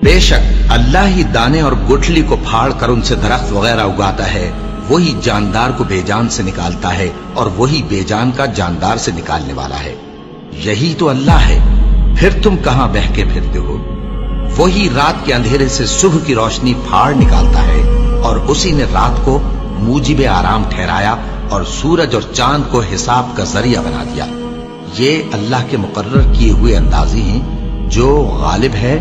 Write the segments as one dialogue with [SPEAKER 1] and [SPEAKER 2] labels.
[SPEAKER 1] बेशक अल्लाह ही दाने और गुठली को फाड़ कर उनसे दरख्त वगैरह उगाता है, वही जानदार को बेजान से निकालता है और वही बेजान का जानदार से निकालने वाला है। यही तो अल्लाह है, फिर तुम कहां बहके फिरते हो। वही रात के अंधेरे से सुबह की रोशनी फाड़ निकालता है और उसी ने रात को मूजिबे आराम ठहराया और सूरज और चांद को हिसाब का जरिया बना दिया। ये अल्लाह के मुकर्रर किए हुए अंदाज़े हैं जो गालिब है,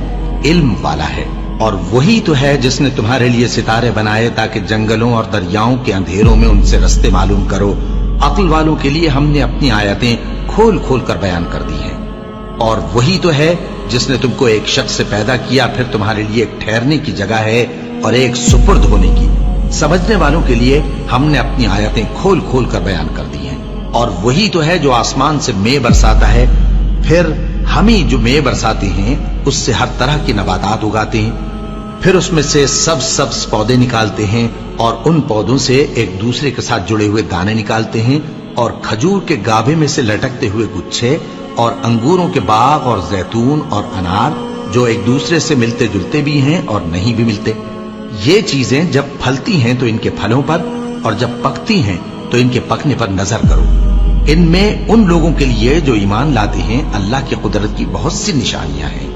[SPEAKER 1] इल्म वाला है। और वही तो है जिसने तुम्हारे लिए सितारे बनाए ताकि जंगलों और दरियाओं के अंधेरों में उनसे रास्ते मालूम करो। अक्ल वालों के लिए हमने अपनी आयतें खोल खोल कर बयान कर दी हैं। और वही तो है जिसने तुमको एक शख्स से पैदा किया, फिर तुम्हारे लिए एक ठहरने की जगह है और एक सुपुर्द होने की। समझने वालों के लिए हमने अपनी आयतें खोल खोल कर बयान कर दी हैं। और वही तो है जो आसमान से मे बरसाता है, फिर हम ही जो मे बरसाते हैं उससे हर तरह की नबातात उगाते हैं, फिर उसमें से सब्ज पौधे निकालते हैं और उन पौधों से एक दूसरे के साथ जुड़े हुए दाने निकालते हैं, और खजूर के गाभे में से लटकते हुए गुच्छे, और अंगूरों के बाग और जैतून और अनार जो एक दूसरे से मिलते जुलते भी हैं और नहीं भी मिलते। ये चीजें जब फलती हैं तो इनके फलों पर, और जब पकती हैं तो इनके पकने पर नजर करो। इनमें उन लोगों के लिए जो ईमान लाते हैं अल्लाह की कुदरत की बहुत सी निशानियां हैं।